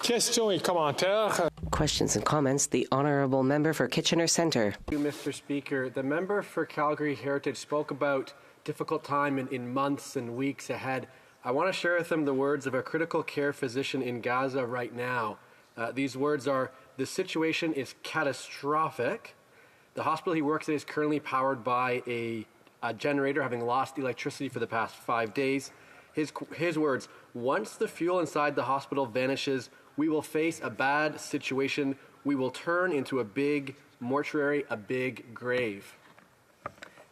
Questions et commentaires. Questions and comments, the Honourable Member for Kitchener Centre. Thank you, Mr. Speaker. The member for Calgary Heritage spoke about difficult time in months and weeks ahead. I want to share with him the words of a critical care physician in Gaza right now. These words are, "The situation is catastrophic. The hospital he works in is currently powered by a generator, having lost electricity for the past 5 days." His words, "Once the fuel inside the hospital vanishes, we will face a bad situation. We will turn into a big mortuary, a big grave."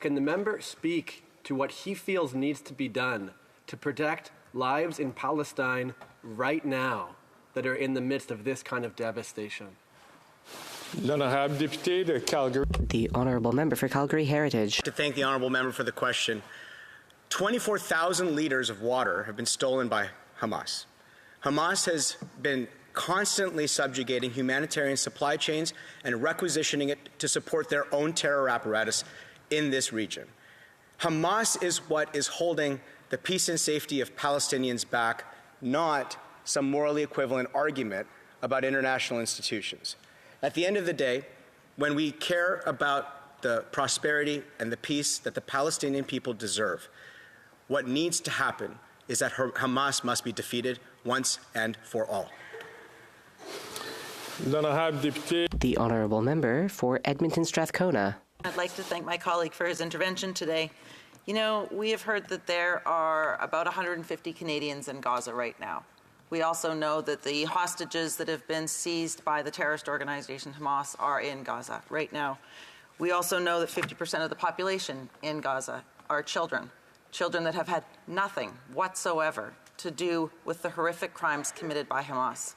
Can the member speak to what he feels needs to be done to protect lives in Palestine right now that are in the midst of this kind of devastation? L'honorable député de Calgary. The Honourable Member for Calgary Heritage. To thank the Honourable Member for the question. 24,000 litres of water have been stolen by Hamas. Hamas has been constantly subjugating humanitarian supply chains and requisitioning it to support their own terror apparatus in this region. Hamas is what is holding the peace and safety of Palestinians back, not some morally equivalent argument about international institutions. At the end of the day, when we care about the prosperity and the peace that the Palestinian people deserve, what needs to happen is that Hamas must be defeated once and for all. L'honorable député. The Honourable Member for Edmonton Strathcona. I'd like to thank my colleague for his intervention today. You know, we have heard that there are about 150 Canadians in Gaza right now. We also know that the hostages that have been seized by the terrorist organization Hamas are in Gaza right now. We also know that 50% of the population in Gaza are children that have had nothing whatsoever to do with the horrific crimes committed by Hamas.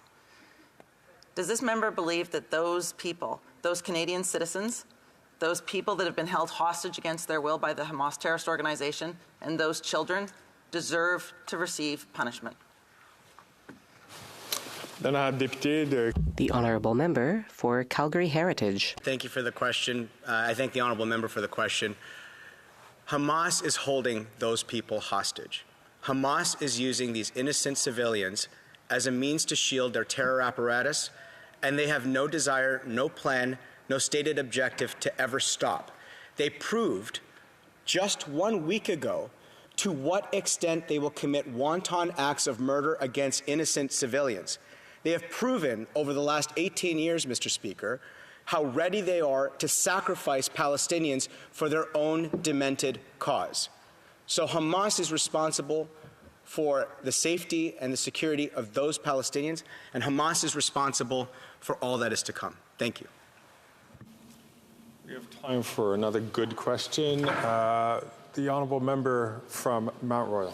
Does this member believe that those people, those Canadian citizens, those people that have been held hostage against their will by the Hamas terrorist organization, and those children deserve to receive punishment? The Honourable Member for Calgary Heritage. Thank you for the question. I thank the Honourable Member for the question. Hamas is holding those people hostage. Hamas is using these innocent civilians as a means to shield their terror apparatus, and they have no desire, no plan, no stated objective to ever stop. They proved just 1 week ago to what extent they will commit wanton acts of murder against innocent civilians. They have proven over the last 18 years, Mr. Speaker, how ready they are to sacrifice Palestinians for their own demented cause. So Hamas is responsible for the safety and the security of those Palestinians, and Hamas is responsible for all that is to come. Thank you. We have time for another good question. The Honourable Member from Mount Royal.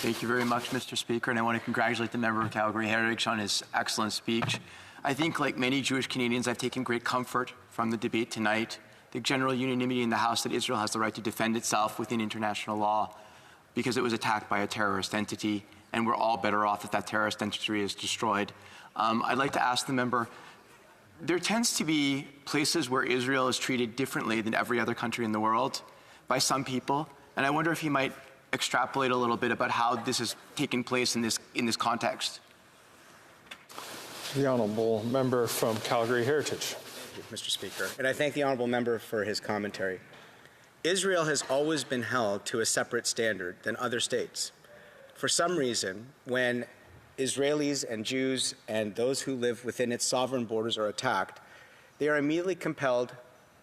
Thank you very much, Mr. Speaker, and I want to congratulate the member of Calgary Heritage on his excellent speech. I think, like many Jewish Canadians, I've taken great comfort from the debate tonight, the general unanimity in the House that Israel has the right to defend itself within international law because it was attacked by a terrorist entity, and we're all better off if that terrorist entity is destroyed. I'd like to ask the member, there tends to be places where Israel is treated differently than every other country in the world by some people, and I wonder if he might extrapolate a little bit about how this has taken place in this context. The Honourable Member from Calgary Heritage. Thank you, Mr. Speaker. And I thank the Honourable Member for his commentary. Israel has always been held to a separate standard than other states. For some reason, when Israelis and Jews and those who live within its sovereign borders are attacked, they are immediately compelled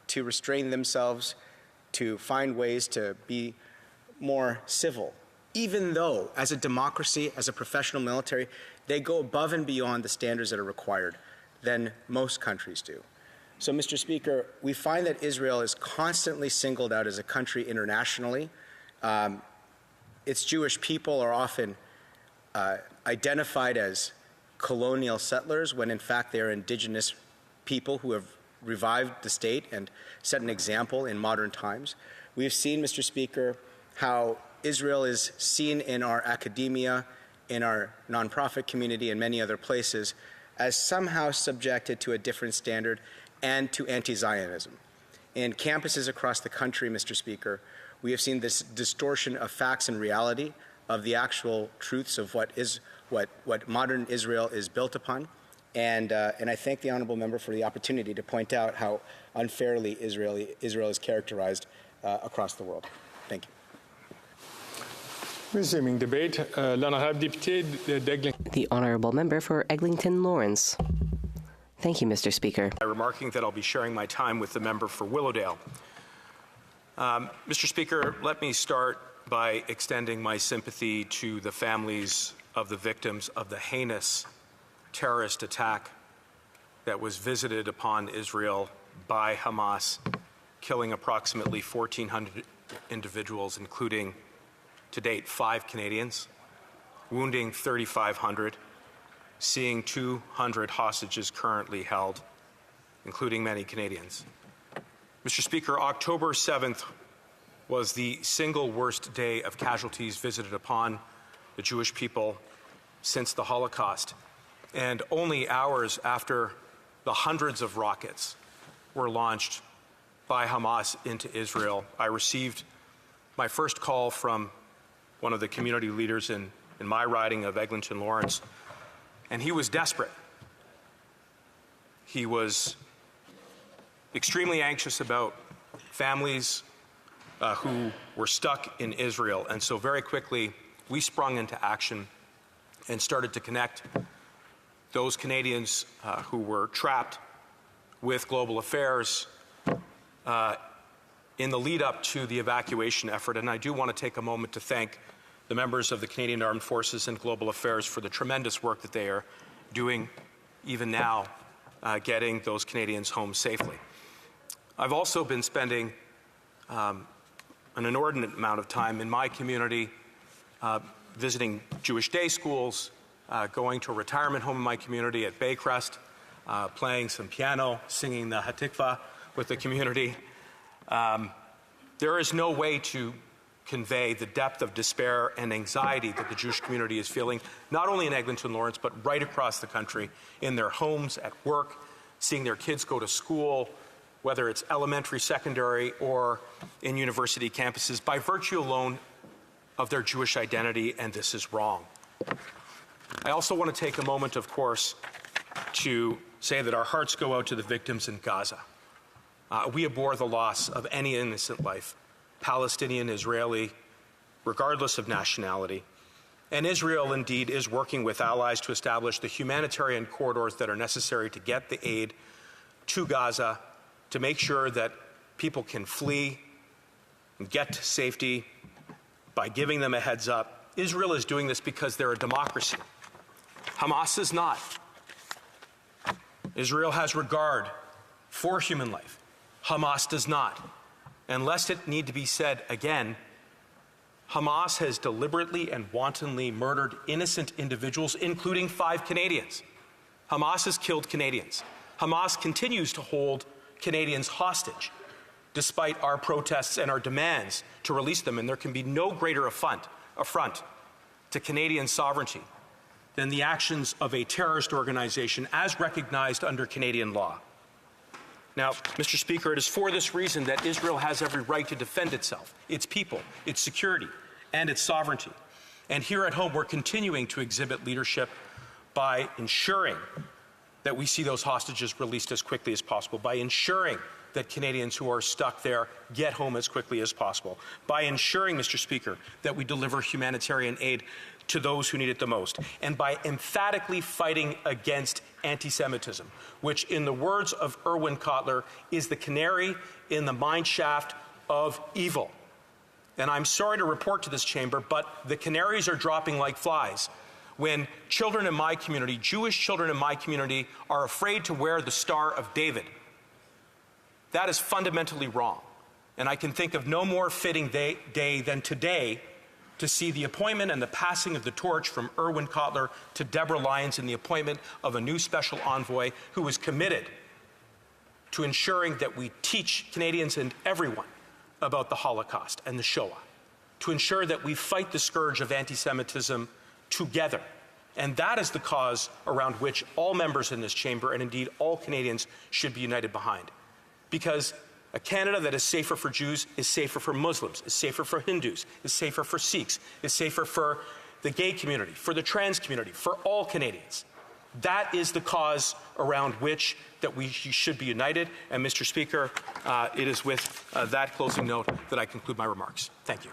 to restrain themselves, to find ways to be more civil, even though, as a democracy, as a professional military, they go above and beyond the standards that are required than most countries do. So, Mr. Speaker, we find that Israel is constantly singled out as a country internationally. Its Jewish people are often identified as colonial settlers when, in fact, they are indigenous people who have revived the state and set an example in modern times. We have seen, Mr. Speaker, how Israel is seen in our academia, in our nonprofit community, and many other places as somehow subjected to a different standard and to anti-Zionism. In campuses across the country, Mr. Speaker, we have seen this distortion of facts and reality, of the actual truths of what modern Israel is built upon. And I thank the honourable member for the opportunity to point out how unfairly Israel is characterized across the world. Thank you. Resuming debate, l'honorable député d'Eglinton. The honorable member for Eglinton Lawrence. Thank you, Mr. Speaker. By remarking that I'll be sharing my time with the member for Willowdale. Mr. Speaker, let me start by extending my sympathy to the families of the victims of the heinous terrorist attack that was visited upon Israel by Hamas, killing approximately 1,400 individuals, including, to date, 5 Canadians, wounding 3,500, seeing 200 hostages currently held, including many Canadians. Mr. Speaker, October 7th was the single worst day of casualties visited upon the Jewish people since the Holocaust. And only hours after the hundreds of rockets were launched by Hamas into Israel, I received my first call from one of the community leaders in my riding of Eglinton Lawrence, and he was desperate. He was extremely anxious about families who were stuck in Israel, and so very quickly we sprung into action and started to connect those Canadians who were trapped with Global Affairs in the lead up to the evacuation effort. And I do want to take a moment to thank the members of the Canadian Armed Forces and Global Affairs for the tremendous work that they are doing even now, getting those Canadians home safely. I've also been spending an inordinate amount of time in my community visiting Jewish day schools, going to a retirement home in my community at Baycrest, playing some piano, singing the Hatikva with the community. There is no way to convey the depth of despair and anxiety that the Jewish community is feeling, not only in Eglinton Lawrence, but right across the country, in their homes, at work, seeing their kids go to school, whether it's elementary, secondary, or in university campuses, by virtue alone of their Jewish identity, and this is wrong. I also want to take a moment, of course, to say that our hearts go out to the victims in Gaza. We abhor the loss of any innocent life, Palestinian, Israeli, regardless of nationality. And Israel, indeed, is working with allies to establish the humanitarian corridors that are necessary to get the aid to Gaza, to make sure that people can flee and get to safety by giving them a heads up. Israel is doing this because they're a democracy. Hamas is not. Israel has regard for human life. Hamas does not. And lest it need to be said again, Hamas has deliberately and wantonly murdered innocent individuals, including 5 Canadians. Hamas has killed Canadians. Hamas continues to hold Canadians hostage, despite our protests and our demands to release them. And there can be no greater affront to Canadian sovereignty than the actions of a terrorist organization as recognized under Canadian law. Now, Mr. Speaker, it is for this reason that Israel has every right to defend itself, its people, its security, and its sovereignty. And here at home, we're continuing to exhibit leadership by ensuring that we see those hostages released as quickly as possible, by ensuring that Canadians who are stuck there get home as quickly as possible, by ensuring, Mr. Speaker, that we deliver humanitarian aid to those who need it the most, and by emphatically fighting against anti-Semitism, which, in the words of Erwin Kotler, is the canary in the mine shaft of evil. And I'm sorry to report to this chamber, but the canaries are dropping like flies when children in my community, Jewish children in my community, are afraid to wear the Star of David. That is fundamentally wrong. And I can think of no more fitting day than today to see the appointment and the passing of the torch from Erwin Kotler to Deborah Lyons in the appointment of a new special envoy who is committed to ensuring that we teach Canadians and everyone about the Holocaust and the Shoah, to ensure that we fight the scourge of anti-Semitism together. And that is the cause around which all members in this chamber, and indeed all Canadians, should be united behind. Because a Canada that is safer for Jews is safer for Muslims, is safer for Hindus, is safer for Sikhs, is safer for the gay community, for the trans community, for all Canadians. That is the cause around which that we should be united. And Mr. Speaker, it is with that closing note that I conclude my remarks. Thank you.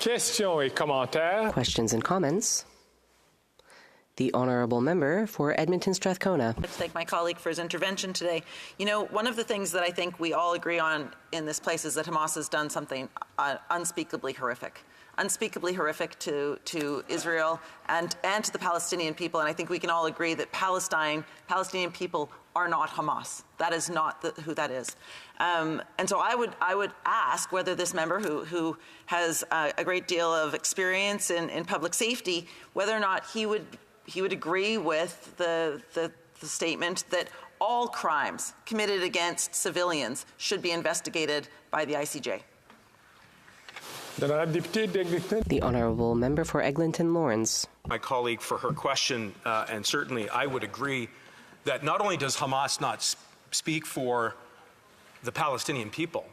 Questions et commentaires. Questions and comments? The Honourable Member for Edmonton Strathcona. I'd like to thank my colleague for his intervention today. You know, one of the things that I think we all agree on in this place is that Hamas has done something unspeakably horrific to Israel and to the Palestinian people. And I think we can all agree that Palestinian people are not Hamas. That is not who that is. And so I would ask whether this member who has a great deal of experience in public safety, whether or not he would agree with the statement that all crimes committed against civilians should be investigated by the ICJ. The Honourable Member for Eglinton Lawrence. My colleague for her question, and certainly I would agree that not only does Hamas not speak for the Palestinian people,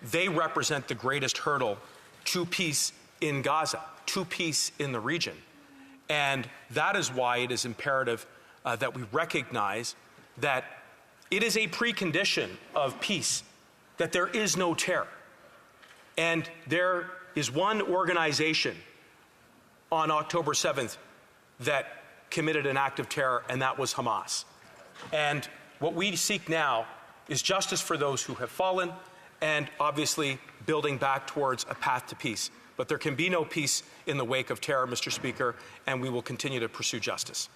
they represent the greatest hurdle to peace in Gaza, to peace in the region. And that is why it is imperative that we recognize that it is a precondition of peace, that there is no terror. And there is one organization on October 7th that committed an act of terror, and that was Hamas. And what we seek now is justice for those who have fallen and obviously building back towards a path to peace. But there can be no peace in the wake of terror, Mr. Speaker, and we will continue to pursue justice.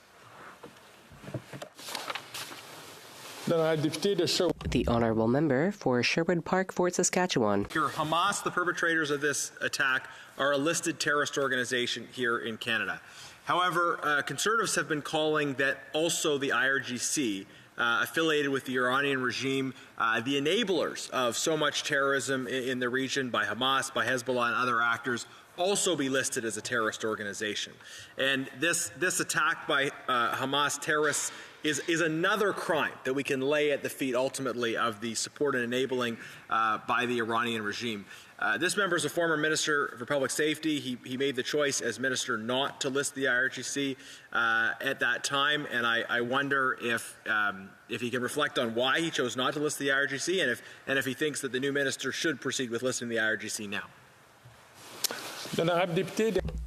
The Honourable Member for Sherwood Park, Fort Saskatchewan. Hamas, the perpetrators of this attack, are a listed terrorist organization here in Canada. However, Conservatives have been calling that also the IRGC, affiliated with the Iranian regime, the enablers of so much terrorism in the region by Hamas, by Hezbollah and other actors, also be listed as a terrorist organization. And this attack by Hamas terrorists is another crime that we can lay at the feet, ultimately, of the support and enabling by the Iranian regime. This member is a former Minister for Public Safety. He made the choice as Minister not to list the IRGC at that time, and I wonder if he can reflect on why he chose not to list the IRGC, and if he thinks that the new minister should proceed with listing the IRGC now.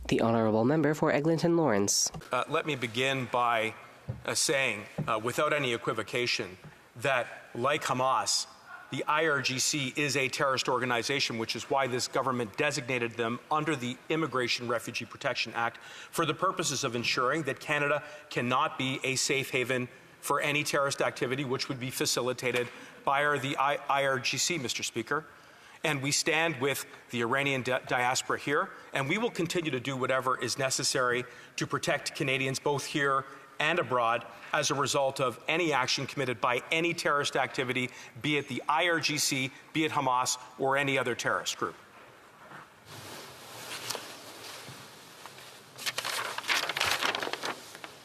The Honourable Member for Eglinton Lawrence. Let me begin by saying, without any equivocation, that like Hamas, the IRGC is a terrorist organization, which is why this government designated them under the Immigration Refugee Protection Act for the purposes of ensuring that Canada cannot be a safe haven for any terrorist activity which would be facilitated by the IRGC, Mr. Speaker. And we stand with the Iranian diaspora here, and we will continue to do whatever is necessary to protect Canadians both here and abroad as a result of any action committed by any terrorist activity, be it the IRGC, be it Hamas, or any other terrorist group.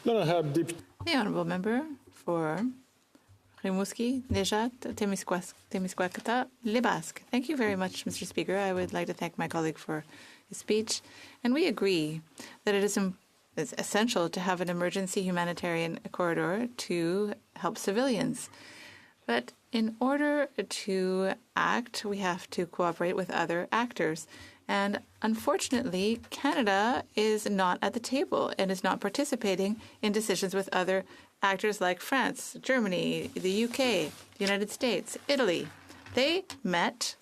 The Honourable Member for Rimouski, Nejat, Témiscouata, Les Basques. Thank you very much, Mr. Speaker. I would like to thank my colleague for his speech. And we agree that it is essential to have an emergency humanitarian corridor to help civilians. But in order to act, we have to cooperate with other actors. And unfortunately, Canada is not at the table and is not participating in decisions with other actors like France, Germany, the UK, the United States, Italy. They met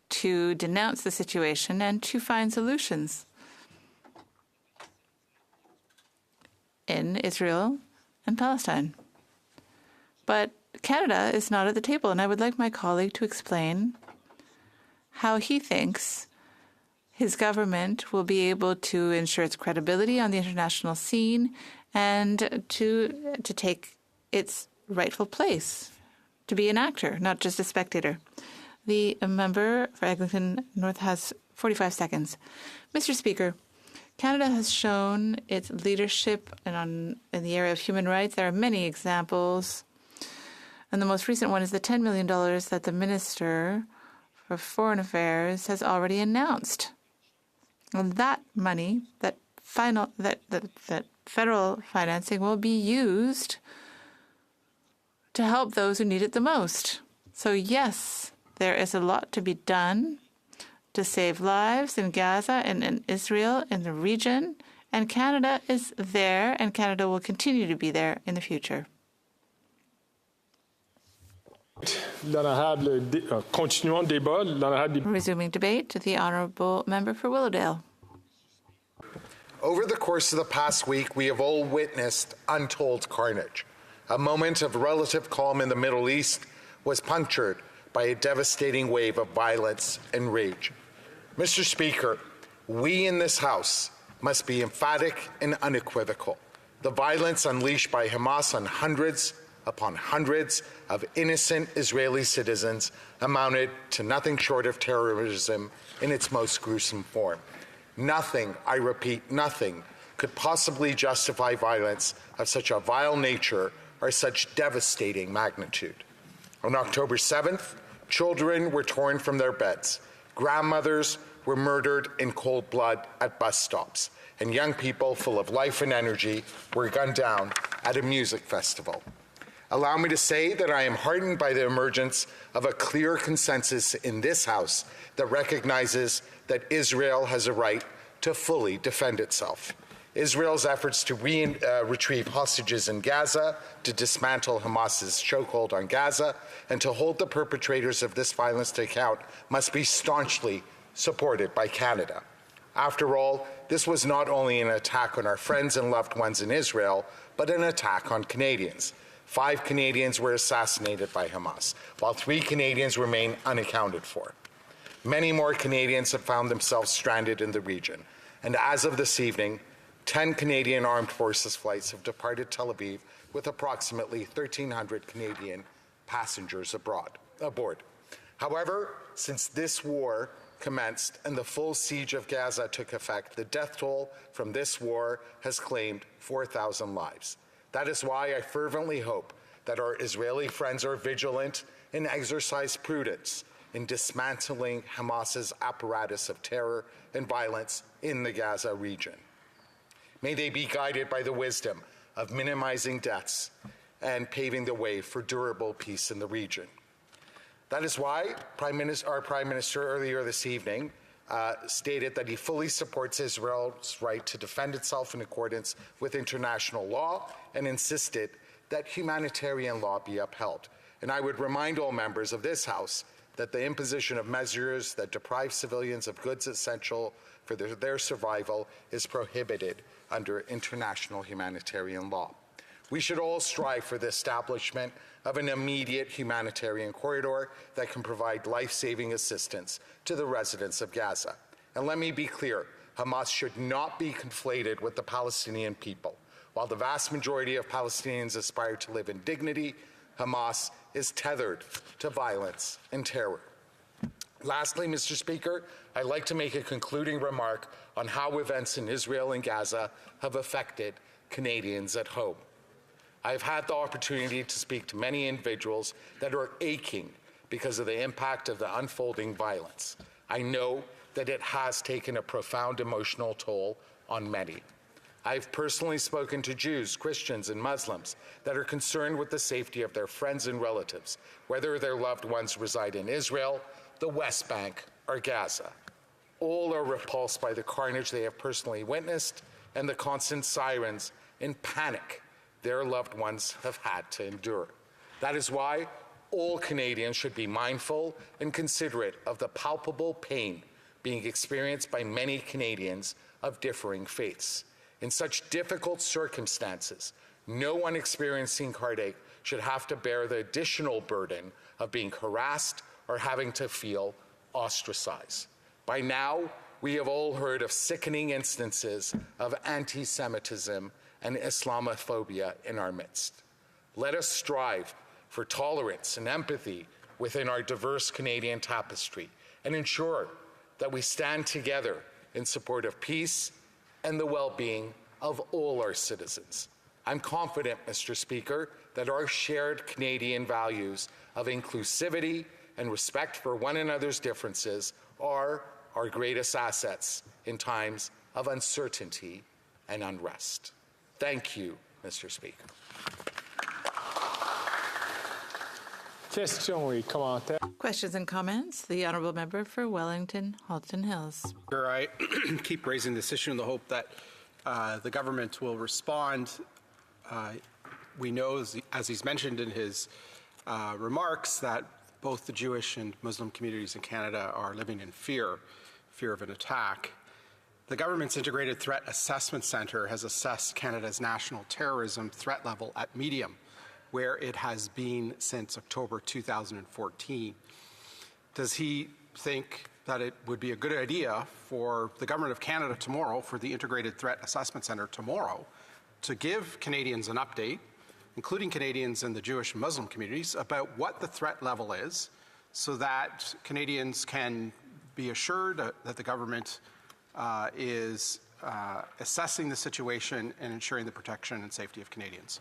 to denounce the situation and to find solutions in Israel and Palestine. But Canada is not at the table, and I would like my colleague to explain how he thinks his government will be able to ensure its credibility on the international scene and to take its rightful place, to be an actor, not just a spectator. The member for Eglinton North has 45 seconds. Mr. Speaker, Canada has shown its leadership in the area of human rights. There are many examples, and the most recent one is the $10 million that the Minister for Foreign Affairs has already announced. And that money, that federal financing will be used to help those who need it the most. So yes, there is a lot to be done to save lives in Gaza and in Israel, in the region, and Canada is there, and Canada will continue to be there in the future. Continuons le débat. L'honorable Resuming debate, the honourable member for Willowdale. Over the course of the past week, we have all witnessed untold carnage. A moment of relative calm in the Middle East was punctured by a devastating wave of violence and rage. Mr. Speaker, we in this House must be emphatic and unequivocal. The violence unleashed by Hamas on hundreds upon hundreds of innocent Israeli citizens amounted to nothing short of terrorism in its most gruesome form. Nothing, I repeat, nothing could possibly justify violence of such a vile nature or such devastating magnitude. On October 7th, children were torn from their beds, grandmothers were murdered in cold blood at bus stops, and young people full of life and energy were gunned down at a music festival. Allow me to say that I am heartened by the emergence of a clear consensus in this House that recognizes that Israel has a right to fully defend itself. Israel's efforts to retrieve hostages in Gaza, to dismantle Hamas's chokehold on Gaza, and to hold the perpetrators of this violence to account must be staunchly supported by Canada. After all, this was not only an attack on our friends and loved ones in Israel, but an attack on Canadians. 5 Canadians were assassinated by Hamas, while 3 Canadians remain unaccounted for. Many more Canadians have found themselves stranded in the region, and as of this evening, 10 Canadian Armed Forces flights have departed Tel Aviv with approximately 1,300 Canadian passengers aboard. However, since this war commenced and the full siege of Gaza took effect, the death toll from this war has claimed 4,000 lives. That is why I fervently hope that our Israeli friends are vigilant and exercise prudence in dismantling Hamas's apparatus of terror and violence in the Gaza region. May they be guided by the wisdom of minimizing deaths and paving the way for durable peace in the region. That is why our Prime Minister earlier this evening stated that he fully supports Israel's right to defend itself in accordance with international law and insisted that humanitarian law be upheld. And I would remind all members of this House that the imposition of measures that deprive civilians of goods essential for their survival is prohibited under international humanitarian law. We should all strive for the establishment of an immediate humanitarian corridor that can provide life-saving assistance to the residents of Gaza. And let me be clear, Hamas should not be conflated with the Palestinian people. While the vast majority of Palestinians aspire to live in dignity, Hamas is tethered to violence and terror. Lastly, Mr. Speaker, I'd like to make a concluding remark on how events in Israel and Gaza have affected Canadians at home. I've had the opportunity to speak to many individuals that are aching because of the impact of the unfolding violence. I know that it has taken a profound emotional toll on many. I've personally spoken to Jews, Christians, and Muslims that are concerned with the safety of their friends and relatives, whether their loved ones reside in Israel, the West Bank, or Gaza. All are repulsed by the carnage they have personally witnessed and the constant sirens and panic their loved ones have had to endure. That is why all Canadians should be mindful and considerate of the palpable pain being experienced by many Canadians of differing faiths. In such difficult circumstances, no one experiencing heartache should have to bear the additional burden of being harassed or having to feel ostracized. By now, we have all heard of sickening instances of anti-Semitism and Islamophobia in our midst. Let us strive for tolerance and empathy within our diverse Canadian tapestry and ensure that we stand together in support of peace and the well-being of all our citizens. I'm confident, Mr. Speaker, that our shared Canadian values of inclusivity and respect for one another's differences are our greatest assets in times of uncertainty and unrest. Thank you, Mr. Speaker. Questions et commentaires. Questions and comments? The Honourable Member for Wellington, Halton Hills. I keep raising this issue in the hope that the government will respond. We know, as he's mentioned in his remarks, that both the Jewish and Muslim communities in Canada are living in fear of an attack. The government's Integrated Threat Assessment Centre has assessed Canada's national terrorism threat level at medium, where it has been since October 2014. Does he think that it would be a good idea for the Government of Canada tomorrow, for the Integrated Threat Assessment Centre tomorrow, to give Canadians an update, including Canadians in the Jewish and Muslim communities, about what the threat level is, so that Canadians can be assured that the government is assessing the situation and ensuring the protection and safety of Canadians?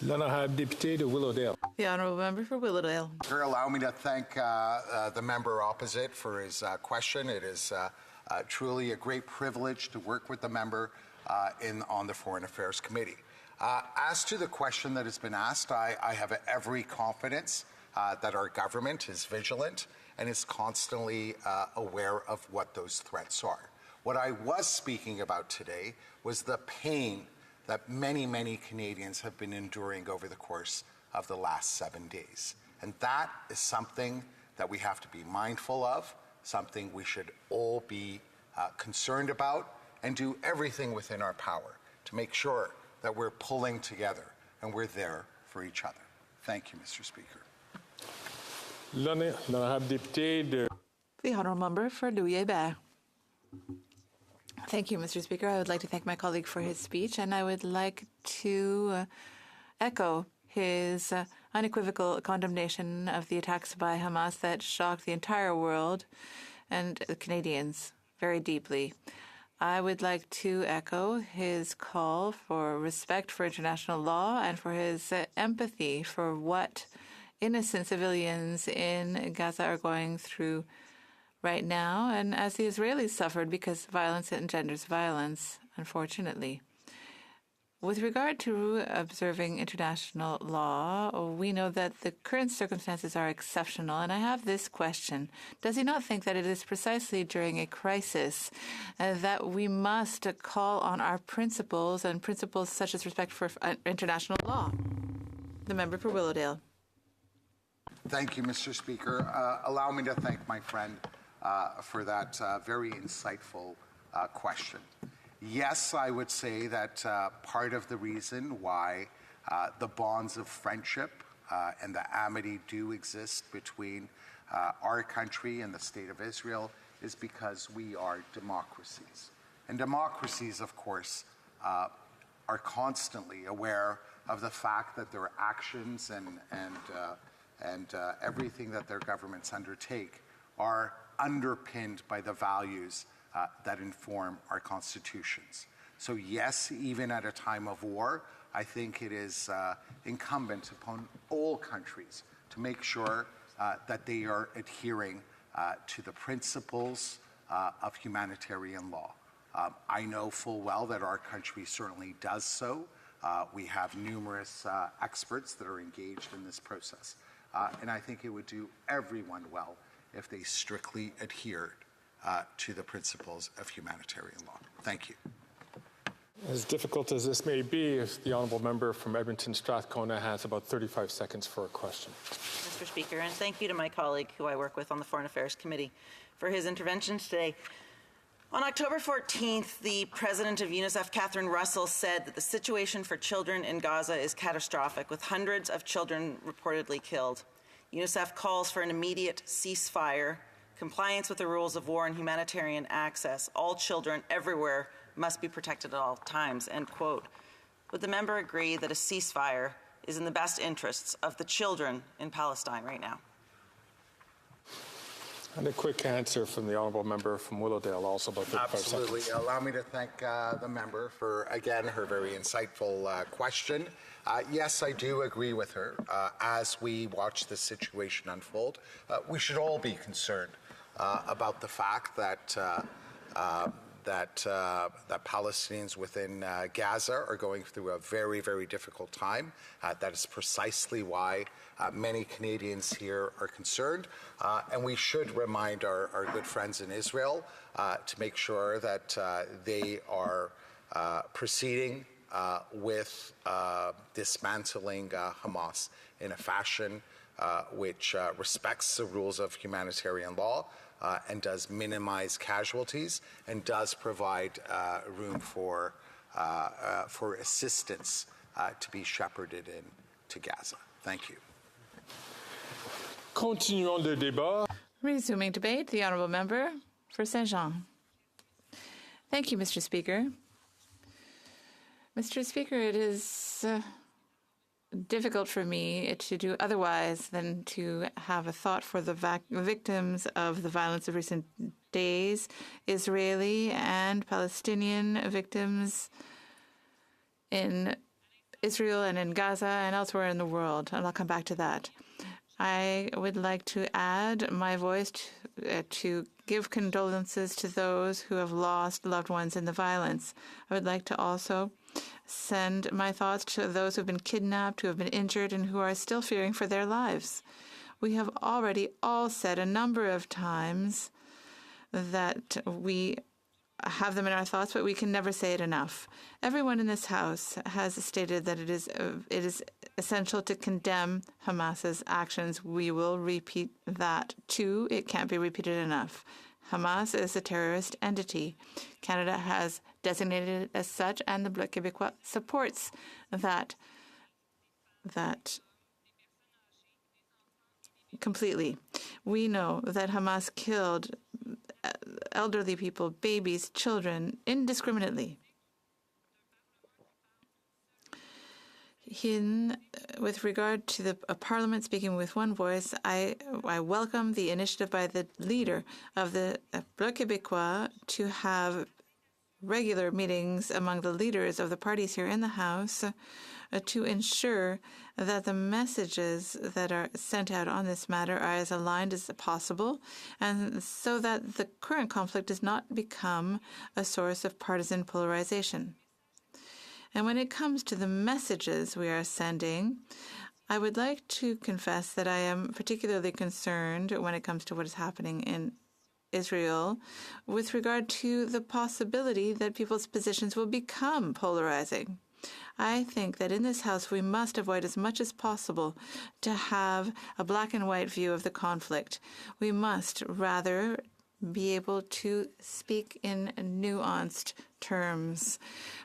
L'honorable député de Willowdale. The Honourable Member for Willowdale. Allow me to thank the member opposite for his question. It is truly a great privilege to work with the member on the Foreign Affairs Committee. As to the question that has been asked, I have every confidence that our government is vigilant and is constantly aware of what those threats are. What I was speaking about today was the pain that many, many Canadians have been enduring over the course of the last 7 days. And that is something that we have to be mindful of, something we should all be concerned about, and do everything within our power to make sure that we're pulling together and we're there for each other. Thank you, Mr. Speaker. L'honorable député de... The Honourable Member for Louis-Hébert. Thank you, Mr. Speaker. I would like to thank my colleague for his speech, and I would like to echo his unequivocal condemnation of the attacks by Hamas that shocked the entire world and the Canadians very deeply. I would like to echo his call for respect for international law and for his empathy for what innocent civilians in Gaza are going through right now, and as the Israelis suffered, because violence engenders violence, unfortunately. With regard to observing international law, we know that the current circumstances are exceptional, and I have this question. Does he not think that it is precisely during a crisis that we must call on our principles, and principles such as respect for international law? The member for Willowdale. Thank you, Mr. Speaker. Allow me to thank my friend for that very insightful question. Yes, I would say that part of the reason why the bonds of friendship and the amity do exist between our country and the State of Israel is because we are democracies. And democracies, of course, are constantly aware of the fact that their actions and everything that their governments undertake are underpinned by the values that inform our constitutions. So yes, even at a time of war, I think it is incumbent upon all countries to make sure that they are adhering to the principles of humanitarian law. I know full well that our country certainly does so. We have numerous experts that are engaged in this process. And I think it would do everyone well if they strictly adhered to the principles of humanitarian law. Thank you. As difficult as this may be, if the honourable member from Edmonton Strathcona has about 35 seconds for a question. Mr. Speaker, and thank you to my colleague who I work with on the Foreign Affairs Committee for his intervention today. On October 14th, the president of UNICEF, Catherine Russell, said that the situation for children in Gaza is catastrophic, with hundreds of children reportedly killed. UNICEF calls for an immediate ceasefire, compliance with the rules of war, and humanitarian access. All children everywhere must be protected at all times, end quote. Would the member agree that a ceasefire is in the best interests of the children in Palestine right now? And a quick answer from the honourable member from Willowdale, also about 35 Absolutely. seconds. Allow me to thank the member for, again, her very insightful question. Yes, I do agree with her. As we watch this situation unfold, we should all be concerned about the fact that that Palestinians within Gaza are going through a very, very difficult time. That is precisely why many Canadians here are concerned. And we should remind our good friends in Israel to make sure that they are proceeding with dismantling Hamas in a fashion which respects the rules of humanitarian law, and does minimize casualties and does provide room for assistance to be shepherded in to Gaza. Thank you. Continuons le débat. Resuming debate, the honourable member for Saint-Jean. Thank you, Mr. Speaker. Mr. Speaker, it is difficult for me to do otherwise than to have a thought for the victims of the violence of recent days, Israeli and Palestinian victims in Israel and in Gaza and elsewhere in the world. And I'll come back to that. I would like to add my voice to give condolences to those who have lost loved ones in the violence. I would like to also send my thoughts to those who have been kidnapped, who have been injured, and who are still fearing for their lives. We have already all said a number of times that we have them in our thoughts, but we can never say it enough. Everyone in this House has stated that it is essential to condemn Hamas's actions. We will repeat that too. It can't be repeated enough. Hamas is a terrorist entity. Canada has designated it as such, and the Bloc Québécois supports that completely. We know that Hamas killed elderly people, babies, children, indiscriminately. With regard to the Parliament speaking with one voice, I welcome the initiative by the leader of the Bloc Québécois to have regular meetings among the leaders of the parties here in the House to ensure that the messages that are sent out on this matter are as aligned as possible, and so that the current conflict does not become a source of partisan polarization. And when it comes to the messages we are sending, I would like to confess that I am particularly concerned when it comes to what is happening in Israel with regard to the possibility that people's positions will become polarizing. I think that in this House we must avoid as much as possible to have a black and white view of the conflict. We must rather be able to speak in nuanced terms.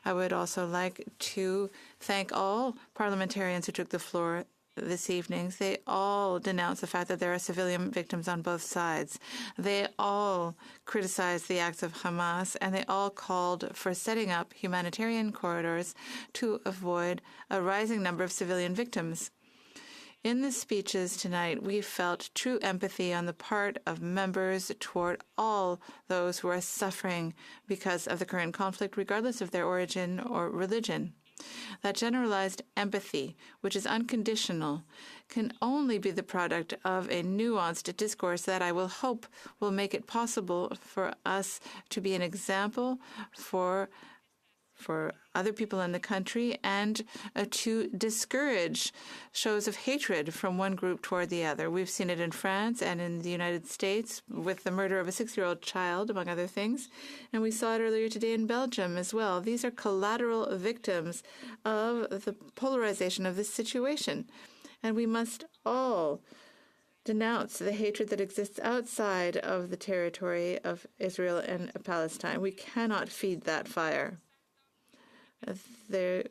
I would also like to thank all parliamentarians who took the floor this evening. They all denounced the fact that there are civilian victims on both sides. They all criticized the acts of Hamas, and they all called for setting up humanitarian corridors to avoid a rising number of civilian victims. In the speeches tonight, we felt true empathy on the part of members toward all those who are suffering because of the current conflict, regardless of their origin or religion. That generalized empathy, which is unconditional, can only be the product of a nuanced discourse that I will hope will make it possible for us to be an example for other people in the country, and to discourage shows of hatred from one group toward the other. We've seen it in France and in the United States with the murder of a 6-year-old child, among other things. And we saw it earlier today in Belgium as well. These are collateral victims of the polarization of this situation. And we must all denounce the hatred that exists outside of the territory of Israel and Palestine. We cannot feed that fire. There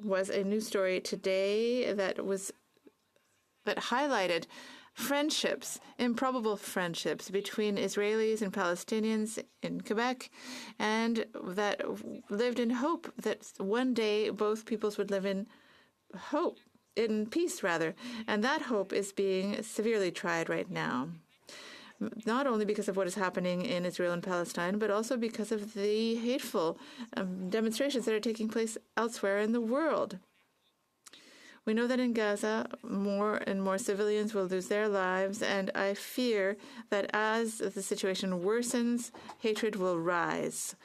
was a news story today that highlighted friendships, improbable friendships between Israelis and Palestinians in Quebec, and that lived in hope that one day both peoples would live in peace rather. And that hope is being severely tried right now. not only because of what is happening in Israel and Palestine, but also because of the hateful demonstrations that are taking place elsewhere in the world. We know that in Gaza, more and more civilians will lose their lives, and I fear that as the situation worsens, hatred will rise.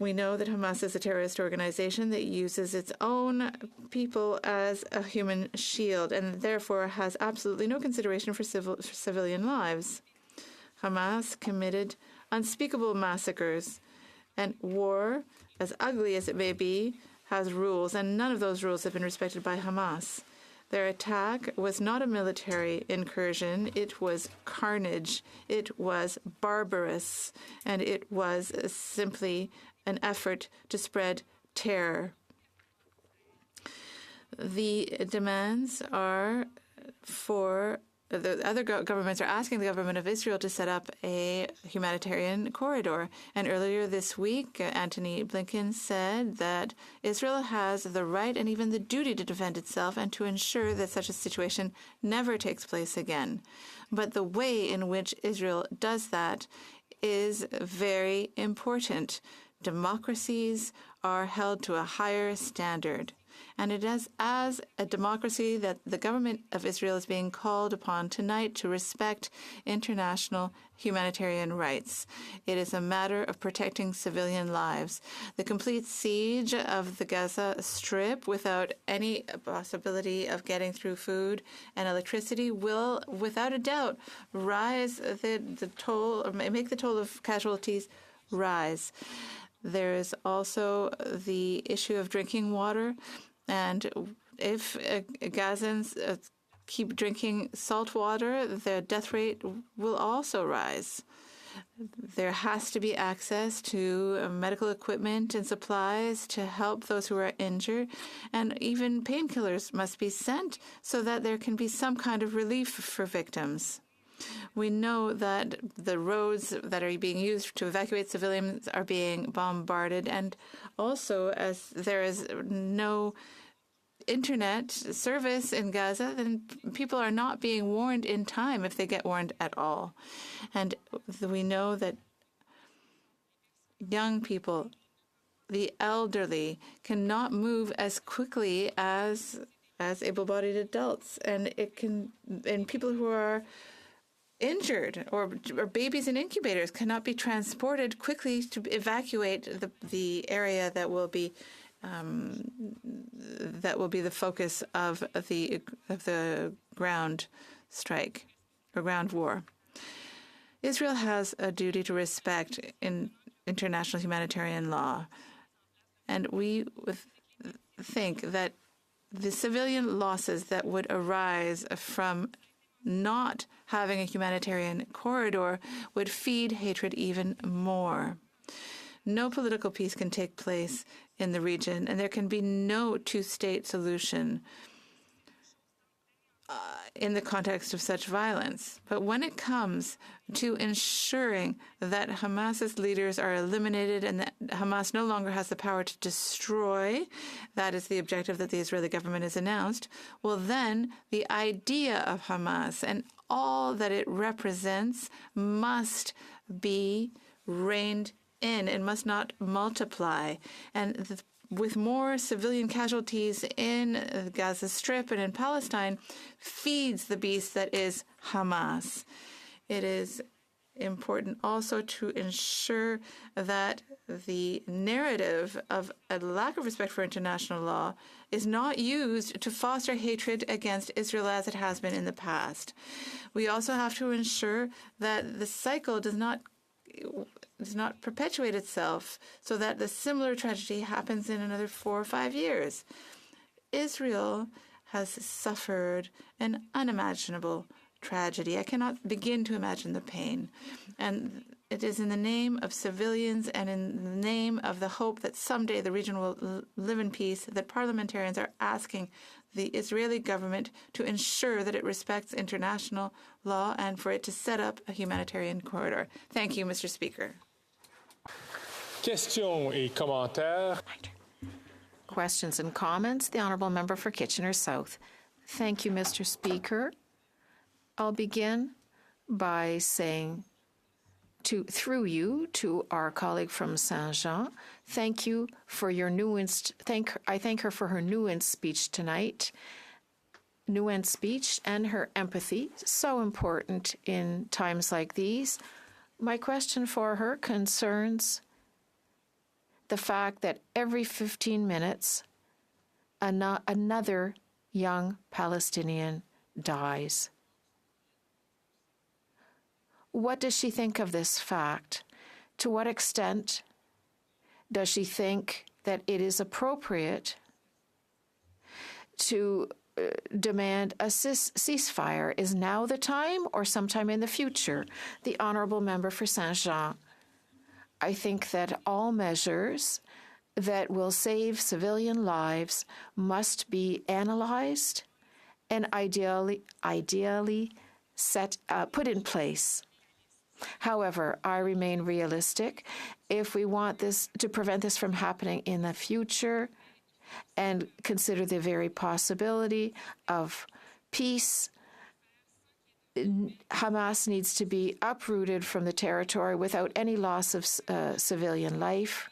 We know that Hamas is a terrorist organization that uses its own people as a human shield and therefore has absolutely no consideration for civilian lives. Hamas committed unspeakable massacres, and war, as ugly as it may be, has rules, and none of those rules have been respected by Hamas. Their attack was not a military incursion. It was carnage. It was barbarous. And it was simply an effort to spread terror. The demands are for the other governments are asking the government of Israel to set up a humanitarian corridor. And earlier this week, Antony Blinken said that Israel has the right and even the duty to defend itself and to ensure that such a situation never takes place again. But the way in which Israel does that is very important. Democracies are held to a higher standard. And it is as a democracy that the government of Israel is being called upon tonight to respect international humanitarian rights. It is a matter of protecting civilian lives. The complete siege of the Gaza Strip without any possibility of getting through food and electricity will, without a doubt, rise the toll, or make the toll of casualties rise. There is also the issue of drinking water. And if Gazans keep drinking salt water, their death rate will also rise. There has to be access to medical equipment and supplies to help those who are injured, and even painkillers must be sent so that there can be some kind of relief for victims. We know that the roads that are being used to evacuate civilians are being bombarded, and also as there is no internet service in Gaza, then people are not being warned in time if they get warned at all. And we know that young people, the elderly, cannot move as quickly as able-bodied adults, and people who are injured or babies in incubators cannot be transported quickly to evacuate the area that will be the focus of the ground strike or ground war. Israel has a duty to respect international humanitarian law, and we think that the civilian losses that would arise from not having a humanitarian corridor would feed hatred even more. No political peace can take place in the region, and there can be no two-state solution in the context of such violence. But when it comes to ensuring that Hamas's leaders are eliminated and that Hamas no longer has the power to destroy, that is the objective that the Israeli government has announced, well, then the idea of Hamas and all that it represents must be reined in. It must not multiply. And with more civilian casualties in the Gaza Strip and in Palestine feeds the beast that is Hamas. It is important also to ensure that the narrative of a lack of respect for international law is not used to foster hatred against Israel as it has been in the past. We also have to ensure that the cycle does not perpetuate itself so that the similar tragedy happens in another 4 or 5 years. Israel has suffered an unimaginable tragedy. I cannot begin to imagine the pain. And it is in the name of civilians and in the name of the hope that someday the region will live in peace that parliamentarians are asking the Israeli government to ensure that it respects international law and for it to set up a humanitarian corridor. Thank you, Mr. Speaker. Questions et commentaires. Questions and comments. The Honourable Member for Kitchener South. Thank you, Mr. Speaker. I'll begin by saying through you to our colleague from Saint-Jean, thank you for your nuanced, I thank her for her nuanced speech tonight, nuanced speech and her empathy, so important in times like these. My question for her concerns the fact that every 15 minutes, another young Palestinian dies. What does she think of this fact? To what extent does she think that it is appropriate to demand a ceasefire? Is now the time or sometime in the future? The honourable member for Saint-Jean. I think that all measures that will save civilian lives must be analyzed and ideally put in place. However, I remain realistic. If we want this to prevent this from happening in the future and consider the very possibility of peace, Hamas needs to be uprooted from the territory without any loss of civilian life.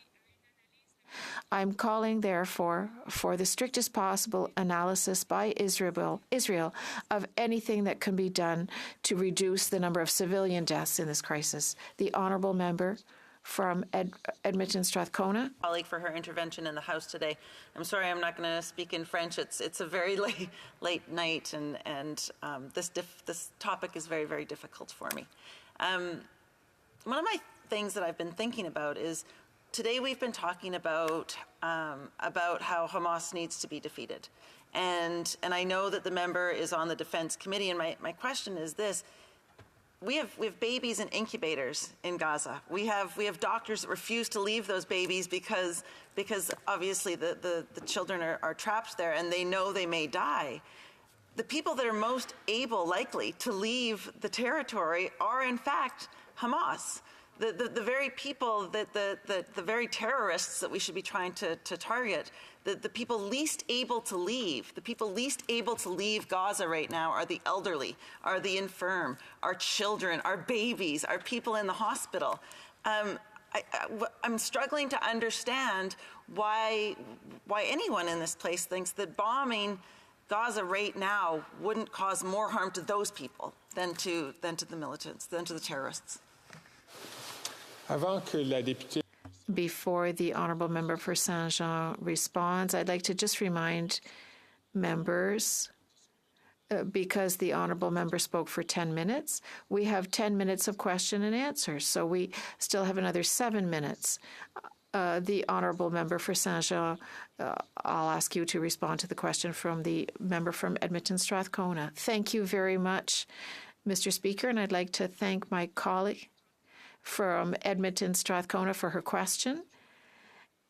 I'm calling, therefore, for the strictest possible analysis by Israel of anything that can be done to reduce the number of civilian deaths in this crisis. The honourable member from Edmonton Strathcona. Colleague for her intervention in the House today. I'm sorry, I'm not going to speak in French. It's a very late night, and this topic is very, very difficult for me. One of my things that I've been thinking about is today we've been talking about how Hamas needs to be defeated, and I know that the member is on the Defense Committee, and my question is this. We have babies in incubators in Gaza. We have doctors that refuse to leave those babies because obviously the children are trapped there and they know they may die. The people that are most likely to leave the territory are in fact Hamas. The very people the very terrorists that we should be trying to target, the people least able to leave, Gaza right now are the elderly, are the infirm, are children, are babies, are people in the hospital. I'm struggling to understand why anyone in this place thinks that bombing Gaza right now wouldn't cause more harm to those people than to the militants, than to the terrorists. Before the honourable member for Saint-Jean responds, I'd like to just remind members, because the honourable member spoke for 10 minutes, we have 10 minutes of question and answer, so we still have another 7 minutes. The honourable member for Saint-Jean, I'll ask you to respond to the question from the member from Edmonton Strathcona. Thank you very much, Mr. Speaker, and I'd like to thank my colleague from Edmonton Strathcona for her question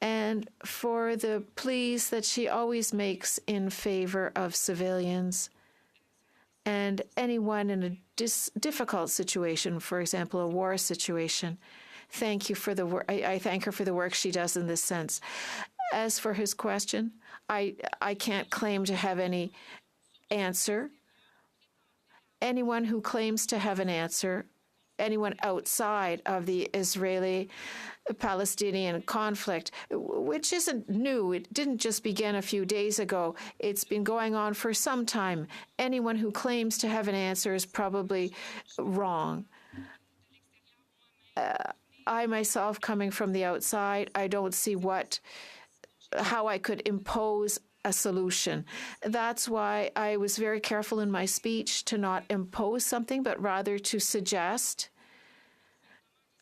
and for the pleas that she always makes in favor of civilians and anyone in a difficult situation, for example, a war situation. Thank you for the work. I thank her for the work she does in this sense. As for his question, I can't claim to have any answer. Anyone who claims to have an answer, anyone outside of the Israeli-Palestinian conflict, which isn't new. It didn't just begin a few days ago. It's been going on for some time. Anyone who claims to have an answer is probably wrong. I myself, coming from the outside, I don't see how I could impose a solution. That's why I was very careful in my speech to not impose something, but rather to suggest,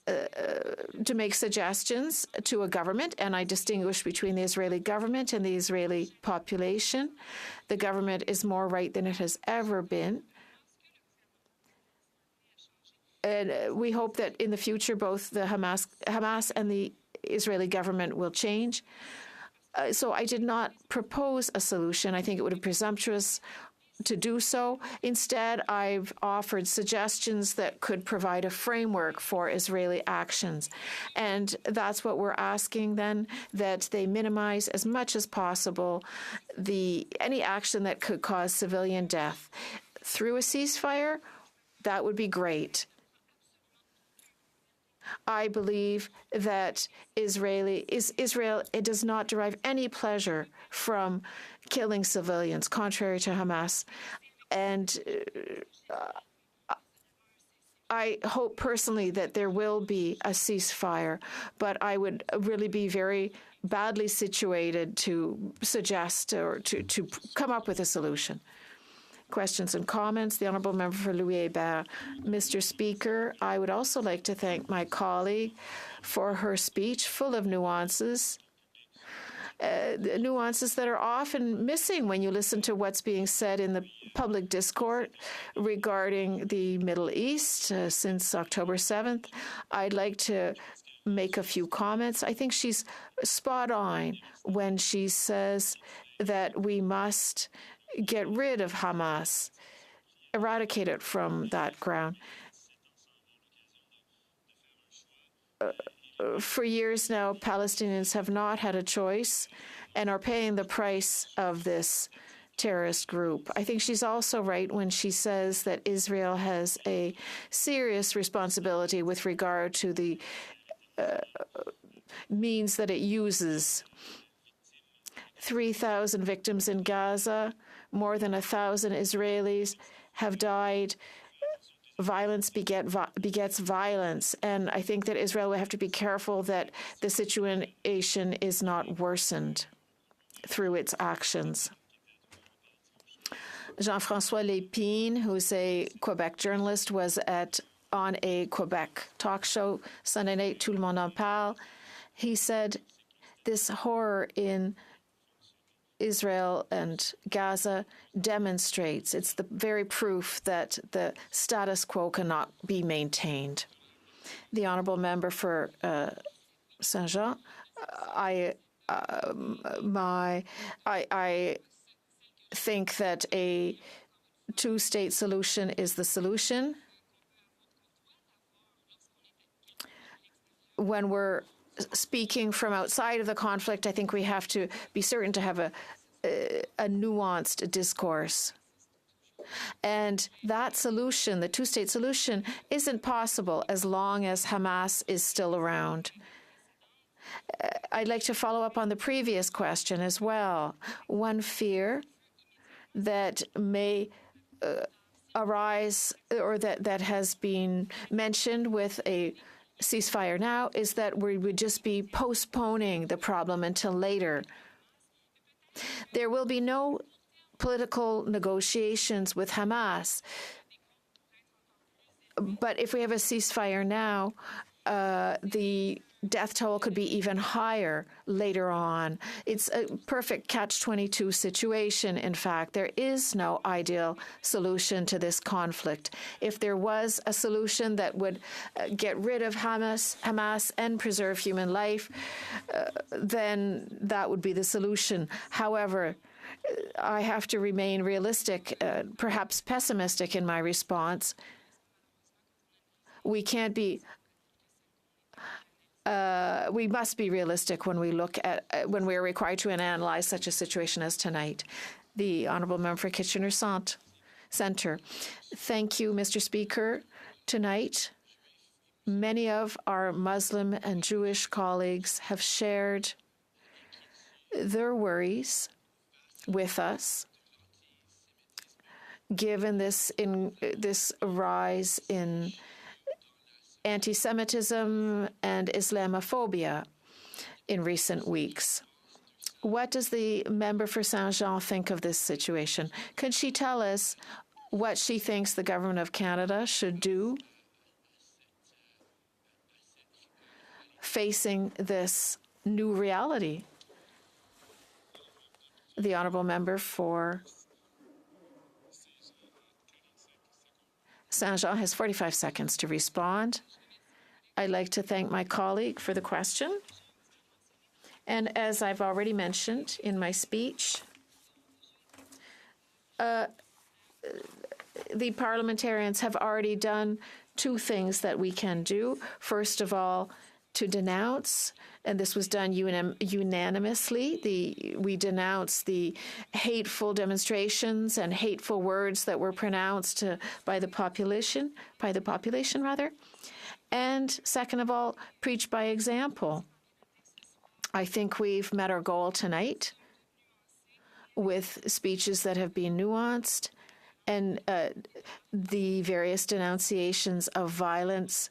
to make suggestions to a government, and I distinguish between the Israeli government and the Israeli population. The government is more right than it has ever been. And we hope that in the future, both the Hamas and the Israeli government will change. So I did not propose a solution. I think it would be presumptuous to do so. Instead, I've offered suggestions that could provide a framework for Israeli actions. And that's what we're asking then, that they minimize as much as possible any action that could cause civilian death through a ceasefire that would be great. I believe that Israel it does not derive any pleasure from killing civilians, contrary to Hamas. And I hope personally that there will be a ceasefire, but I would really be very badly situated to suggest or to come up with a solution. Questions and comments. The Honourable Member for Louis-Hébert. Mr. Speaker, I would also like to thank my colleague for her speech, full of nuances. Nuances that are often missing when you listen to what's being said in the public discourse regarding the Middle East since October 7th. I'd like to make a few comments. I think she's spot on when she says that we must get rid of Hamas, eradicate it from that ground. For years now, Palestinians have not had a choice and are paying the price of this terrorist group. I think she's also right when she says that Israel has a serious responsibility with regard to the means that it uses. 3,000 victims in Gaza, more than 1,000 Israelis have died. Violence begets violence, and I think that Israel will have to be careful that the situation is not worsened through its actions. Jean-François Lépine, who's a Quebec journalist, was on a Quebec talk show Sunday night, Tout le monde en parle. He said this horror in Israel and Gaza demonstrates, it's the very proof that the status quo cannot be maintained. The Honourable Member for Saint-Jean, I think that a two-state solution is the solution. When we're speaking from outside of the conflict, I think we have to be certain to have a nuanced discourse. And that solution, the two-state solution, isn't possible as long as Hamas is still around. I'd like to follow up on the previous question as well. One fear that may arise, or that has been mentioned with a ceasefire now, is that we would just be postponing the problem until later. There will be no political negotiations with Hamas. But if we have a ceasefire now, the death toll could be even higher later on. It's a perfect catch-22 situation, in fact. There is no ideal solution to this conflict. If there was a solution that would get rid of Hamas and preserve human life, then that would be the solution. However, I have to remain realistic, perhaps pessimistic in my response. We can't be we must be realistic when we look at when we are required to analyze such a situation as tonight. The Honourable Member for Kitchener Centre. Thank you, Mr. Speaker. Tonight, many of our Muslim and Jewish colleagues have shared their worries with us, given this rise in anti-Semitism and Islamophobia in recent weeks. What does the member for Saint-Jean think of this situation? Could she tell us what she thinks the Government of Canada should do facing this new reality? The Honourable Member for Saint-Jean has 45 seconds to respond. I'd like to thank my colleague for the question. And as I've already mentioned in my speech, the parliamentarians have already done two things that we can do. First of all, to denounce, and this was done unanimously, we denounce the hateful demonstrations and hateful words that were pronounced by the population, and second of all, preach by example. I think we've met our goal tonight with speeches that have been nuanced and the various denunciations of violence,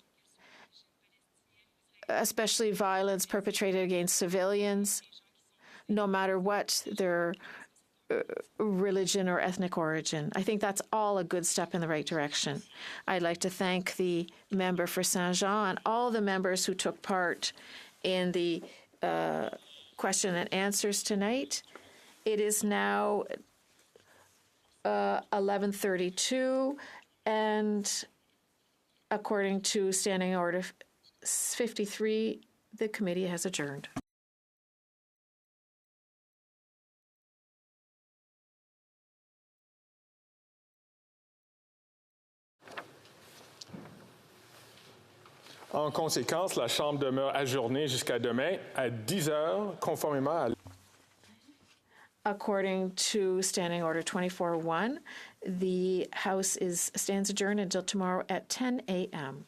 especially violence perpetrated against civilians, no matter what their religion or ethnic origin. I think that's all a good step in the right direction. I'd like to thank the member for Saint-Jean and all the members who took part in the question and answers tonight. It is now 11:32, and according to Standing Order 53, the committee has adjourned. En conséquence, la Chambre demeure ajournée jusqu'à demain à 10 heures, conformément à... According to Standing Order 24-1, the House stands adjourned until tomorrow at 10 a.m.